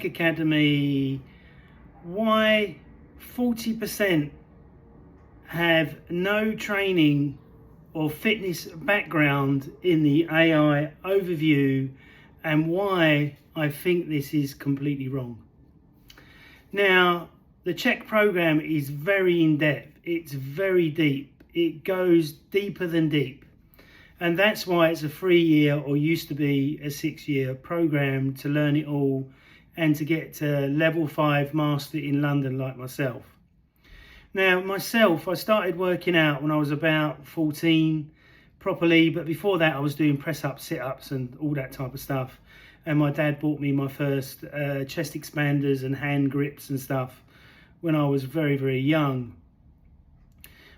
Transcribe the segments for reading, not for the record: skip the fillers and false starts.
Academy, why 40% have no training or fitness background in the AI overview, and why I think this is completely wrong. Now, the CHEK program is very in-depth, it's very deep, it goes deeper than deep, and that's why it's a 3-year, or used to be a 6-year program, to learn it all and to get to level 5 master in London like myself. Now, I started working out when I was about 14 properly, but before that I was doing press-ups, sit-ups and all that type of stuff. And my dad bought me my first chest expanders and hand grips and stuff when I was very, very young.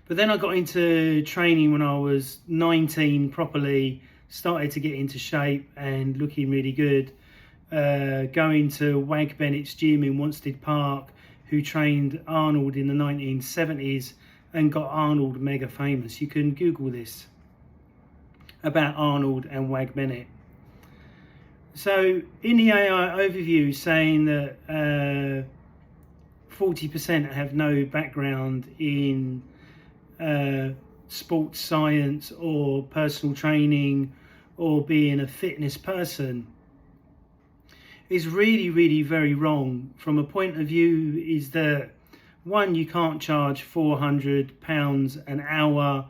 But then I got into training when I was 19 properly, started to get into shape and looking really good. Going to Wag Bennett's gym in Wanstead Park, who trained Arnold in the 1970s and got Arnold mega famous. You can Google this about Arnold and Wag Bennett. So in the AI overview, saying that 40% have no background in sports science or personal training or being a fitness person, is really, really very wrong. From a point of view is that, one, you can't charge £400 an hour.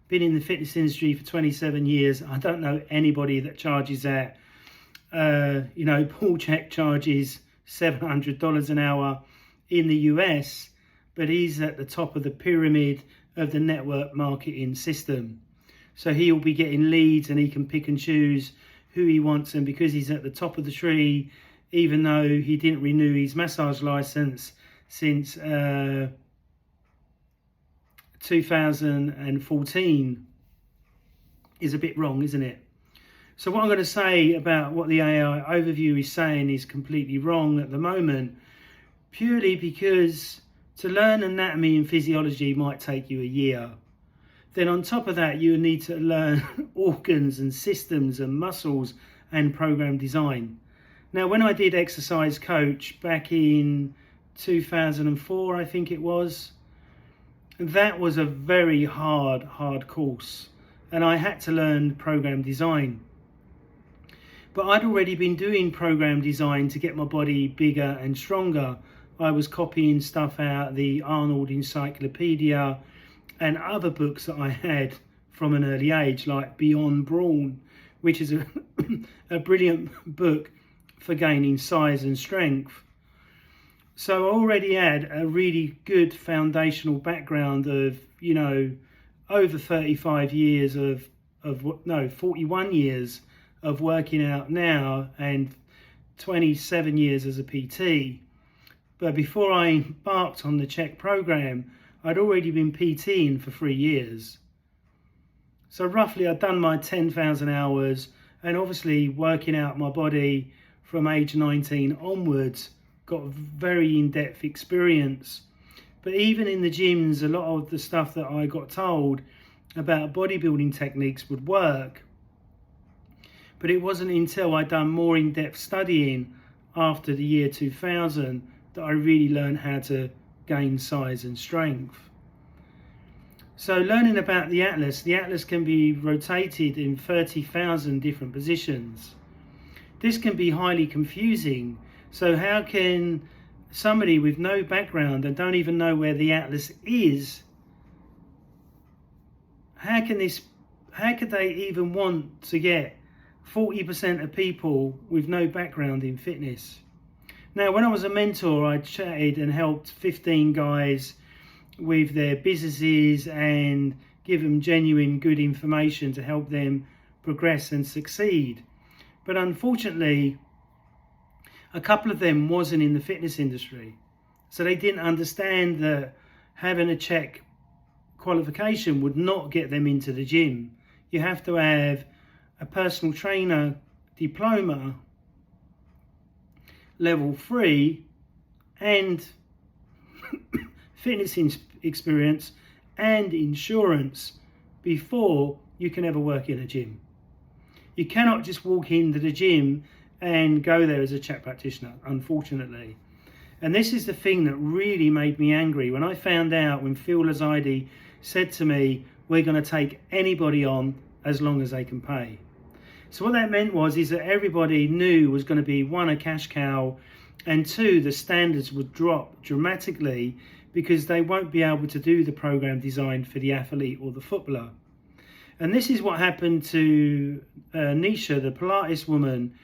Been in the fitness industry for 27 years. I don't know anybody that charges that. Paul Chek charges $700 an hour in the US, but he's at the top of the pyramid of the network marketing system. So he'll be getting leads and he can pick and choose who he wants, and because he's at the top of the tree, even though he didn't renew his massage license since 2014, is a bit wrong, isn't it? So what I'm going to say about what the AI overview is saying is completely wrong at the moment, purely because to learn anatomy and physiology might take you a year. Then on top of that, you need to learn organs and systems and muscles and program design. Now, when I did Exercise Coach back in 2004, I think it was, that was a very hard course, and I had to learn program design. But I'd already been doing program design to get my body bigger and stronger. I was copying stuff out of the Arnold Encyclopedia and other books that I had from an early age, like Beyond Brawn, which is a brilliant book for gaining size and strength. So I already had a really good foundational background of, over 35 years 41 years of working out now, and 27 years as a PT. But before I embarked on the CHEK program, I'd already been PTing for 3 years. So roughly I'd done my 10,000 hours, and obviously working out my body from age 19 onwards, got very in-depth experience. But even in the gyms, a lot of the stuff that I got told about bodybuilding techniques would work. But it wasn't until I'd done more in-depth studying after the year 2000 that I really learned how to gain size and strength. So learning about the Atlas can be rotated in 30,000 different positions. This can be highly confusing. So how can somebody with no background and don't even know where the Atlas is, how could they even want to get 40% of people with no background in fitness? Now, when I was a mentor, I chatted and helped 15 guys with their businesses and give them genuine good information to help them progress and succeed. But unfortunately, a couple of them wasn't in the fitness industry. So they didn't understand that having a CHEK qualification would not get them into the gym. You have to have a personal trainer diploma, level 3, and fitness experience and insurance before you can ever work in a gym. You cannot just walk into the gym and go there as a CHEK practitioner, unfortunately. And this is the thing that really made me angry when I found out when Phil Lazide said to me, we're going to take anybody on as long as they can pay. So what that meant is that everybody knew was going to be, one, a cash cow, and two, the standards would drop dramatically because they won't be able to do the program designed for the athlete or the footballer. And this is what happened to Nisha, the Pilates woman,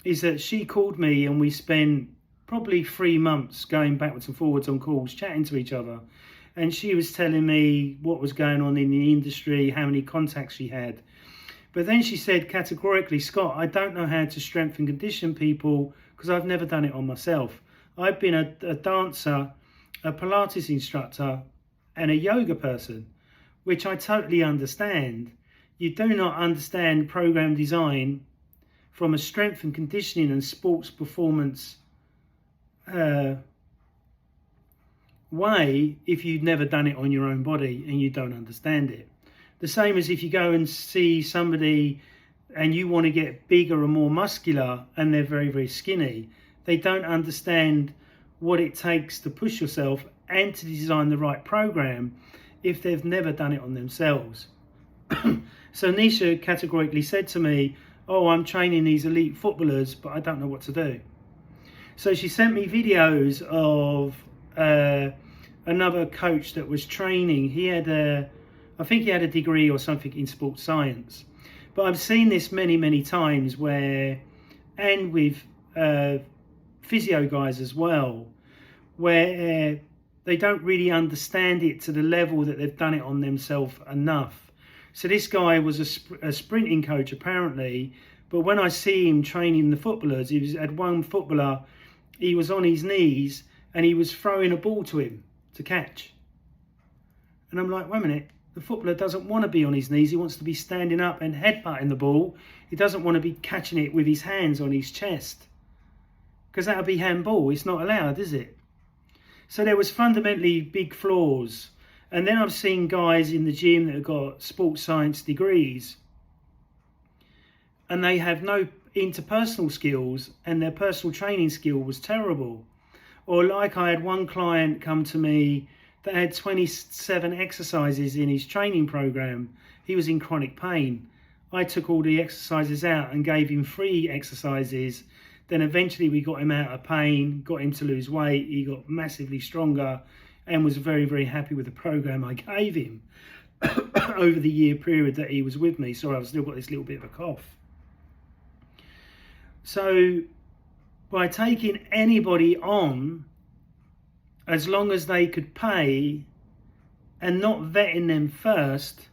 is that she called me and we spent probably 3 months going backwards and forwards on calls, chatting to each other. And she was telling me what was going on in the industry, how many contacts she had. But then she said categorically, Scott, I don't know how to strengthen condition people because I've never done it on myself. I've been a dancer, a Pilates instructor, and a yoga person, which I totally understand. You do not understand program design from a strength and conditioning and sports performance way if you've never done it on your own body and you don't understand it. The same as if you go and see somebody and you want to get bigger and more muscular and they're very, very skinny. They don't understand what it takes to push yourself and to design the right program if they've never done it on themselves. So Nisha categorically said to me, oh, I'm training these elite footballers, but I don't know what to do. So she sent me videos of another coach that was training. He had I think he had a degree or something in sports science. But I've seen this many, many times and with physio guys as well, where they don't really understand it to the level that they've done it on themselves enough. So this guy was a sprinting coach apparently, but when I see him training the footballers, he had one footballer, he was on his knees and he was throwing a ball to him to catch. And I'm like, wait a minute, the footballer doesn't want to be on his knees, he wants to be standing up and headbutting the ball. He doesn't want to be catching it with his hands on his chest, because that would be handball. It's not allowed, is it? So there was fundamentally big flaws. And then I've seen guys in the gym that have got sports science degrees and they have no interpersonal skills and their personal training skill was terrible. Or like I had one client come to me that had 27 exercises in his training program. He was in chronic pain. I took all the exercises out and gave him 3 exercises. Then eventually we got him out of pain, got him to lose weight. He got massively stronger and was very, very happy with the program I gave him over the year period that he was with me. Sorry, I've still got this little bit of a cough. So by taking anybody on, as long as they could pay and not vetting them first,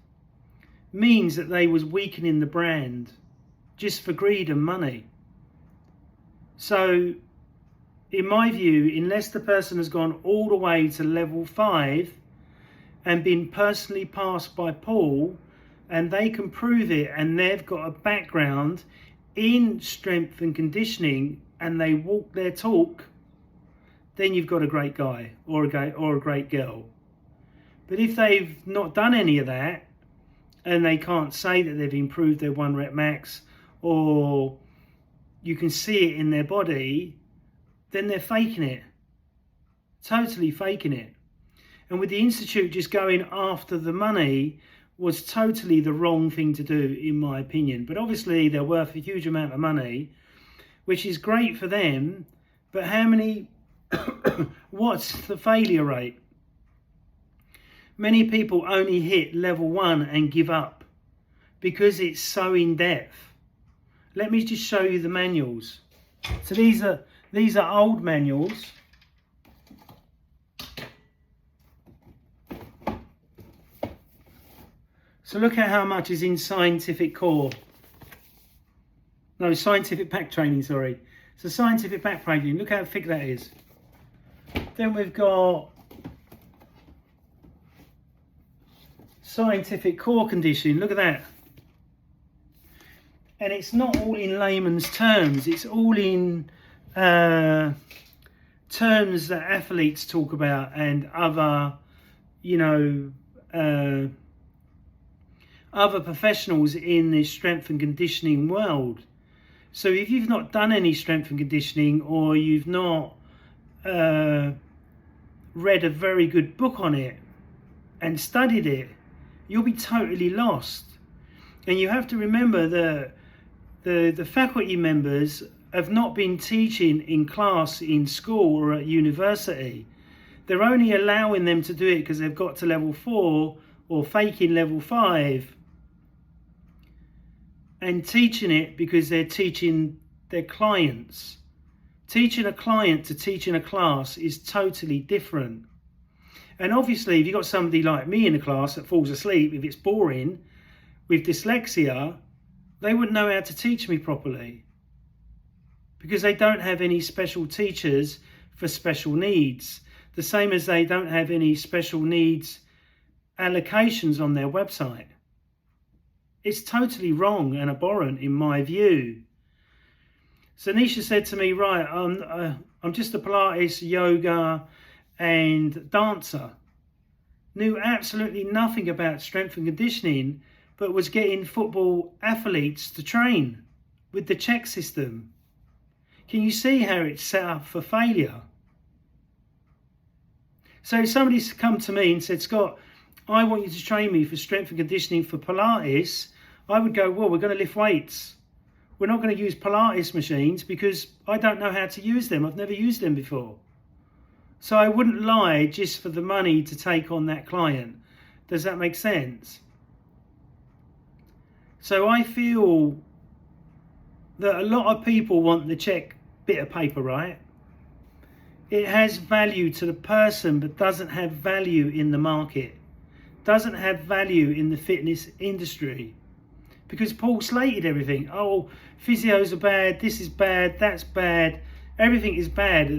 means that they was weakening the brand just for greed and money. So in my view, unless the person has gone all the way to level 5 and been personally passed by Paul and they can prove it and they've got a background in strength and conditioning and they walk their talk, then you've got a great guy or a great girl. But if they've not done any of that and they can't say that they've improved their 1 rep max, or you can see it in their body, then they're faking it, totally faking it. And with the Institute just going after the money was totally the wrong thing to do, in my opinion. But obviously they're worth a huge amount of money, which is great for them. But how many, what's the failure rate? Many people only hit level 1 and give up because it's so in depth. Let me just show you the manuals. So these are old manuals. So look at how much is in scientific core. No, scientific pack training, sorry. So scientific pack training, look how thick that is. Then we've got scientific core conditioning, look at that. And it's not all in layman's terms, it's all in terms that athletes talk about and other, other professionals in the strength and conditioning world. So if you've not done any strength and conditioning, or you've not read a very good book on it and studied it, you'll be totally lost. And you have to remember that the faculty members have not been teaching in class in school or at university. They're only allowing them to do it because they've got to level 4 or faking level 5, and teaching it because they're teaching their clients. Teaching a client to teaching a class is totally different. And obviously, if you've got somebody like me in the class that falls asleep, if it's boring, with dyslexia, they wouldn't know how to teach me properly, because they don't have any special teachers for special needs. The same as they don't have any special needs allocations on their website. It's totally wrong and abhorrent in my view. So Nisha said to me, right, I'm just a Pilates, yoga and dancer. Knew absolutely nothing about strength and conditioning, but was getting football athletes to train with the CHEK system. Can you see how it's set up for failure? So if somebody's come to me and said, Scott, I want you to train me for strength and conditioning for Pilates, I would go, well, we're going to lift weights. We're not going to use Pilates machines because I don't know how to use them. I've never used them before. So I wouldn't lie just for the money to take on that client. Does that make sense? So I feel that a lot of people want the CHEK bit of paper, right? It has value to the person, but doesn't have value in the market. Doesn't have value in the fitness industry. Because Paul slated everything. Oh, physios are bad, this is bad, that's bad. Everything is bad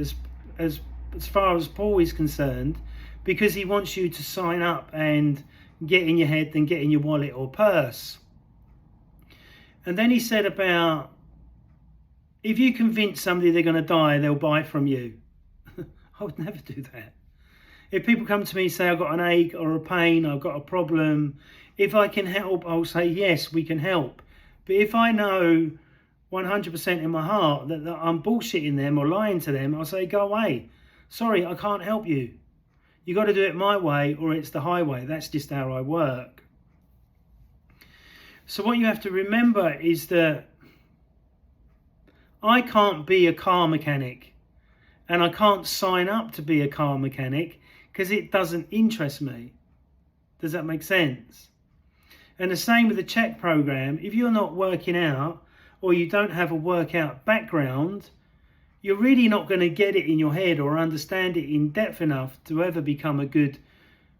as far as Paul is concerned, because he wants you to sign up and get in your head, then get in your wallet or purse. And then he said about, if you convince somebody they're going to die, they'll buy from you. I would never do that. If people come to me and say, I've got an ache or a pain, I've got a problem, if I can help, I'll say, yes, we can help. But if I know 100% in my heart that I'm bullshitting them or lying to them, I'll say, go away. Sorry, I can't help you. You got to do it my way or it's the highway. That's just how I work. So what you have to remember is that I can't be a car mechanic, and I can't sign up to be a car mechanic because it doesn't interest me. Does that make sense? And the same with the CHEK program. If you're not working out or you don't have a workout background, you're really not going to get it in your head or understand it in depth enough to ever become a good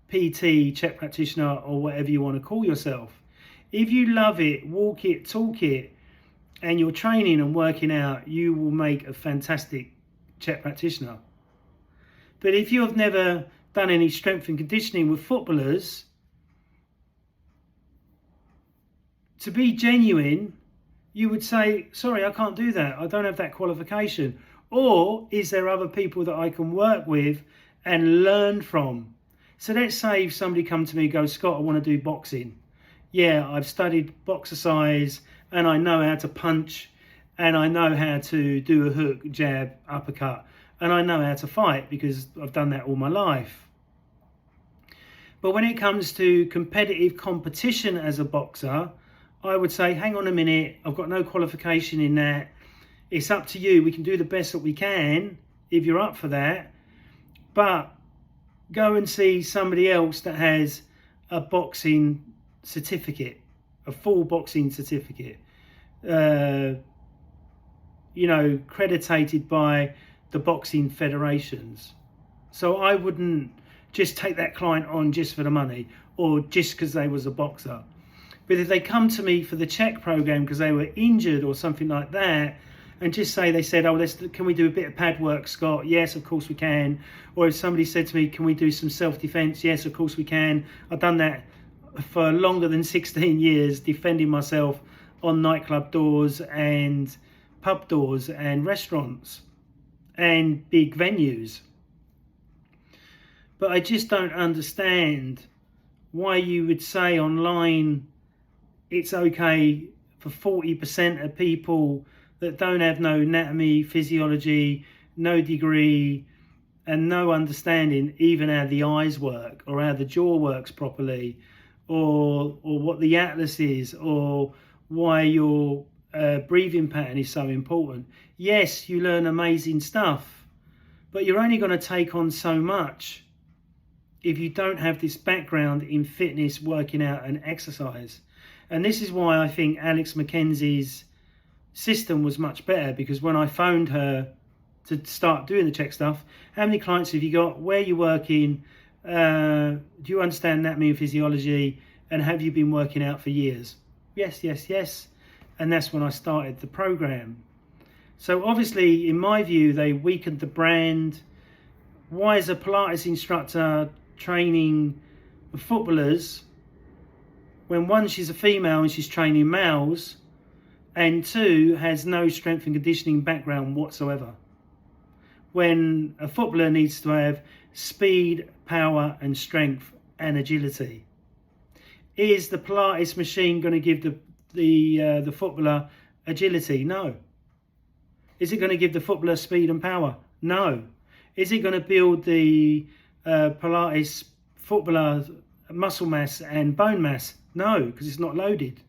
PT, CHEK practitioner, or whatever you want to call yourself. If you love it, walk it, talk it, and you're training and working out, you will make a fantastic CHEK practitioner. But if you have never done any strength and conditioning with footballers, to be genuine, you would say, sorry, I can't do that. I don't have that qualification. Or is there other people that I can work with and learn from? So let's say if somebody comes to me and goes, Scott, I want to do boxing. Yeah, I've studied boxercise and I know how to punch and I know how to do a hook, jab, uppercut, and I know how to fight because I've done that all my life. But when it comes to competitive competition as a boxer, I would say, hang on a minute, I've got no qualification in that. It's up to you. We can do the best that we can if you're up for that. But go and see somebody else that has a boxing certificate, a full boxing certificate, credited by the boxing federations. So I wouldn't just take that client on just for the money or just because they was a boxer. But if they come to me for the CHEK program because they were injured or something like that, and just say they said, oh, can we do a bit of pad work, Scott? Yes, of course we can. Or if somebody said to me, can we do some self-defense? Yes, of course we can. I've done that for longer than 16 years, defending myself on nightclub doors and pub doors and restaurants and big venues. But I just don't understand why you would say online it's okay for 40% of people that don't have no anatomy, physiology, no degree, and no understanding even how the eyes work, or how the jaw works properly, or what the atlas is, or why your breathing pattern is so important. Yes, you learn amazing stuff, but you're only going to take on so much if you don't have this background in fitness, working out and exercise. And this is why I think Alex McKenzie's system was much better, because when I phoned her to start doing the CHEK stuff, how many clients have you got, where you're working, do you understand anatomy and physiology, and have you been working out for years? Yes, yes, yes. And that's when I started the program. So obviously, in my view, they weakened the brand. Why is a Pilates instructor training footballers when, one, she's a female and she's training males, and two, has no strength and conditioning background whatsoever? When a footballer needs to have speed, power and strength and agility. Is the Pilates machine going to give the footballer agility? No. Is it going to give the footballer speed and power? No. Is it going to build the Pilates footballer muscle mass and bone mass? No, because it's not loaded.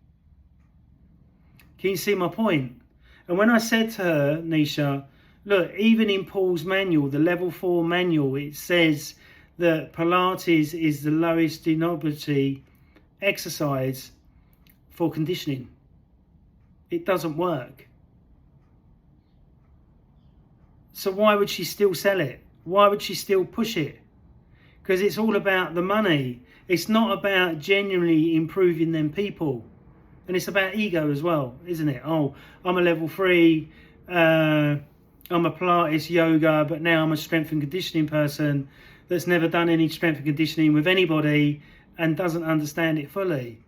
Can you see my point? And when I said to her, Nisha, look, even in Paul's manual, the level 4 manual, it says that Pilates is the lowest denominator exercise for conditioning. It doesn't work. So why would she still sell it? Why would she still push it? Because it's all about the money. It's not about genuinely improving them people. And it's about ego as well, isn't it? Oh, I'm a level 3, I'm a Pilates yoga, but now I'm a strength and conditioning person that's never done any strength and conditioning with anybody and doesn't understand it fully.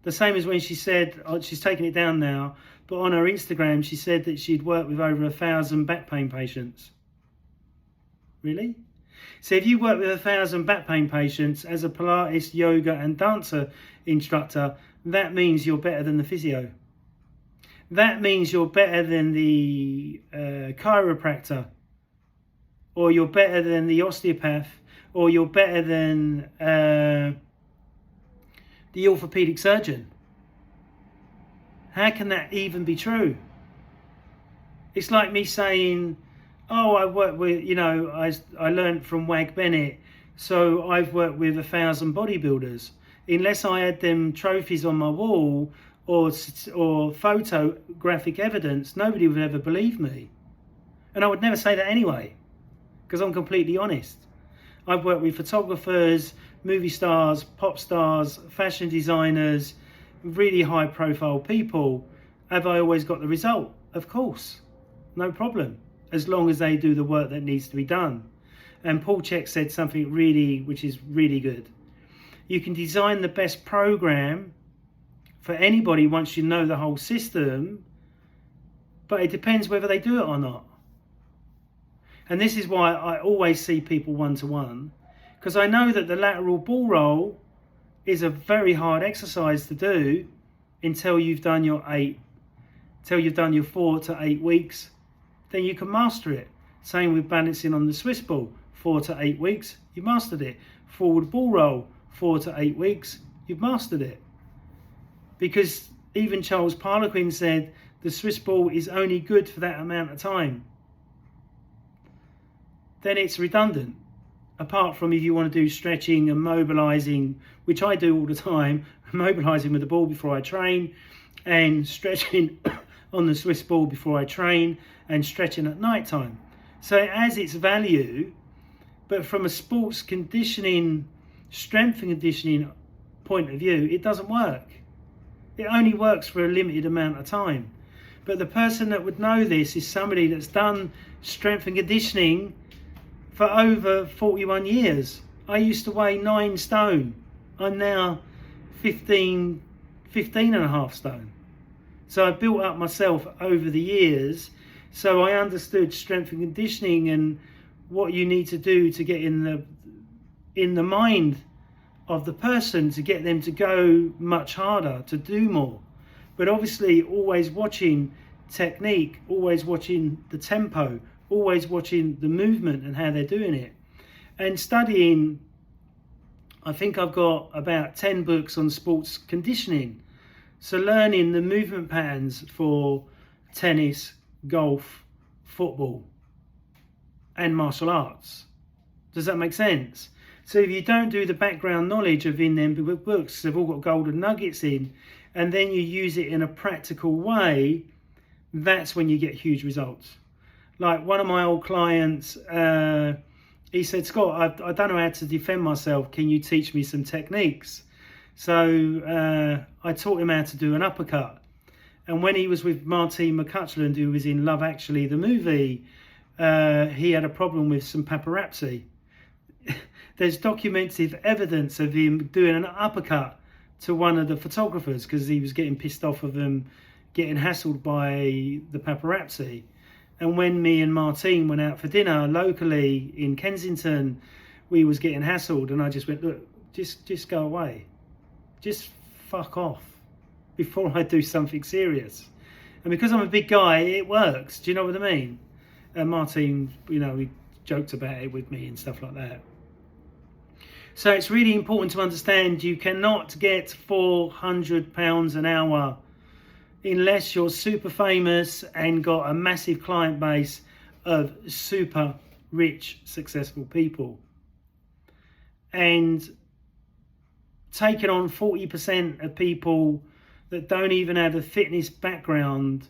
The same as when she said, she's taken it down now, but on her Instagram, she said that she'd worked with over 1,000 back pain patients. Really? So if you work with 1,000 back pain patients as a Pilates, yoga and dancer instructor, that means you're better than the physio. That means you're better than the chiropractor, or you're better than the osteopath, or you're better than the orthopedic surgeon. How can that even be true? It's like me saying, oh, I work with, I learned from Wag Bennett, so I've worked with 1,000 bodybuilders. Unless I had them trophies on my wall or photographic evidence, nobody would ever believe me. And I would never say that anyway, because I'm completely honest. I've worked with photographers, movie stars, pop stars, fashion designers, really high profile people. Have I always got the result? Of course, no problem, as long as they do the work that needs to be done. And Paul Chek said something which is really good. You can design the best program for anybody once you know the whole system, but it depends whether they do it or not. And this is why I always see people one-to-one, because I know that the lateral ball roll is a very hard exercise to do until you've done your 4 to 8 weeks. Then you can master it. Same with balancing on the Swiss ball. 4 to 8 weeks, you've mastered it. Forward ball roll, 4 to 8 weeks, you've mastered it. Because even Charles Poliquin said the Swiss ball is only good for that amount of time. Then it's redundant. Apart from if you want to do stretching and mobilizing, which I do all the time, mobilizing with the ball before I train, and stretching on the Swiss ball before I train, and stretching at night time. So it has its value, but from a sports conditioning, strength and conditioning point of view, it doesn't work. It only works for a limited amount of time. But the person that would know this is somebody that's done strength and conditioning for over 41 years. I used to weigh 9 stone. I'm now 15 and a half stone. So I built up myself over the years. So I understood strength and conditioning and what you need to do to get in the mind of the person to get them to go much harder, to do more. But obviously always watching technique, always watching the tempo, always watching the movement and how they're doing it. And studying, I think I've got about 10 books on sports conditioning. So learning the movement patterns for tennis, golf, football, and martial arts. Does that make sense? So if you don't do the background knowledge of in them books, they've all got golden nuggets in, and then you use it in a practical way, that's when you get huge results. Like one of my old clients, he said, Scott, I don't know how to defend myself. Can you teach me some techniques? So I taught him how to do an uppercut. And when he was with Martine McCutcheon, who was in Love Actually, the movie, he had a problem with some paparazzi. There's documented evidence of him doing an uppercut to one of the photographers because he was getting pissed off of them getting hassled by the paparazzi. And when me and Martine went out for dinner locally in Kensington, we was getting hassled, and I just went, look, just go away. Just fuck off before I do something serious. And because I'm a big guy, it works. Do you know what I mean? And Martine, you know, he joked about it with me and stuff like that. So it's really important to understand you cannot get £400 an hour unless you're super famous and got a massive client base of super rich, successful people. And taking on 40% of people that don't even have a fitness background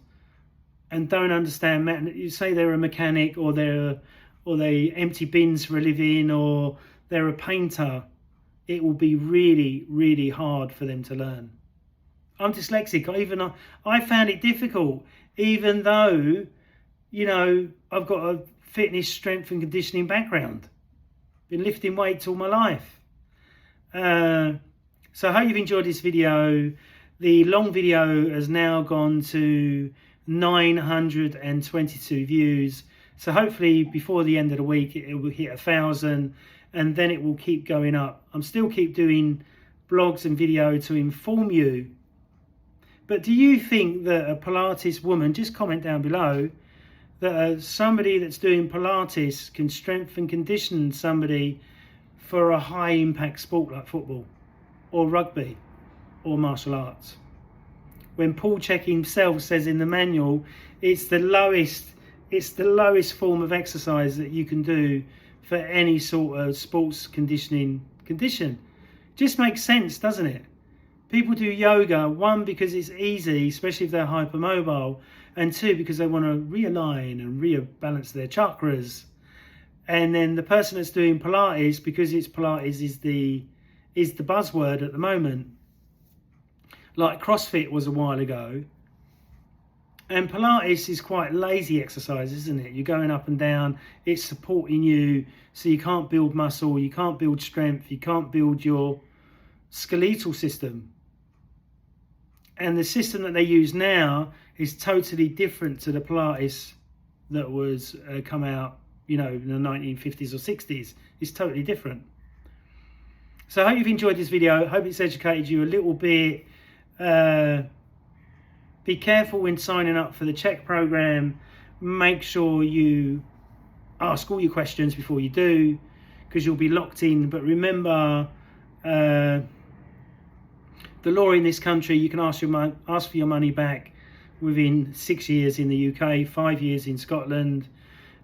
and don't understand, you say they're a mechanic or they empty bins for a living or they're a painter, it will be really, really hard for them to learn. I'm dyslexic. I found it difficult, even though, you know, I've got a fitness, strength and conditioning background. Been lifting weights all my life. So I hope you've enjoyed this video. The long video has now gone to 922 views. So hopefully before the end of the week, it will hit 1,000 and then it will keep going up. I'm still keep doing blogs and video to inform you. But do you think that a Pilates woman, just comment down below, that somebody that's doing Pilates can strengthen and condition somebody for a high impact sport like football or rugby or martial arts? When Paul Chek himself says in the manual, it's the lowest form of exercise that you can do for any sort of sports conditioning condition. Just makes sense, doesn't it? People do yoga, one, because it's easy, especially if they're hypermobile, and two, because they want to realign and rebalance their chakras. And then the person that's doing Pilates, because Pilates is the buzzword at the moment, like CrossFit was a while ago. And Pilates is quite lazy exercise, isn't it? You're going up and down, it's supporting you, so you can't build muscle, you can't build strength, you can't build your skeletal system. And the system that they use now is totally different to the Pilates that was come out, you know, in the 1950s or 60s. It's totally different. So I hope you've enjoyed this video. I hope it's educated you a little bit. Be careful when signing up for the CHEK program. Make sure you ask all your questions before you do, because you'll be locked in. But remember, the law in this country, you can ask for your money back within 6 years in the UK, 5 years in Scotland.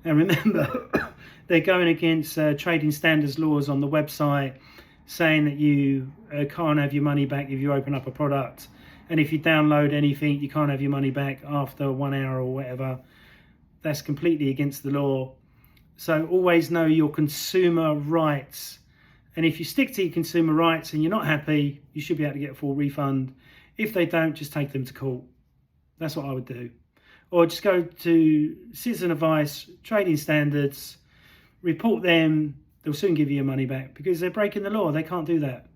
And remember, they're going against trading standards laws on the website, saying that you can't have your money back if you open up a product. And if you download anything, you can't have your money back after 1 hour or whatever. That's completely against the law. So always know your consumer rights. And if you stick to your consumer rights and you're not happy, you should be able to get a full refund. If they don't, just take them to court. That's what I would do. Or just go to Citizen Advice, Trading Standards, report them. They'll soon give you your money back because they're breaking the law. They can't do that.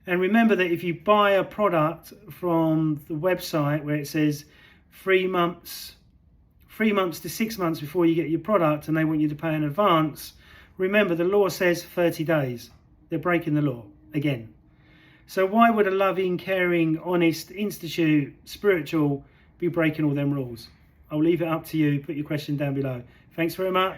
And remember that if you buy a product from the website where it says 3 months to 6 months before you get your product and they want you to pay in advance, remember the law says 30 days. They're breaking the law again. So why would a loving, caring, honest institute, spiritual, be breaking all them rules? I'll leave it up to you. Put your question down below. Thanks very much.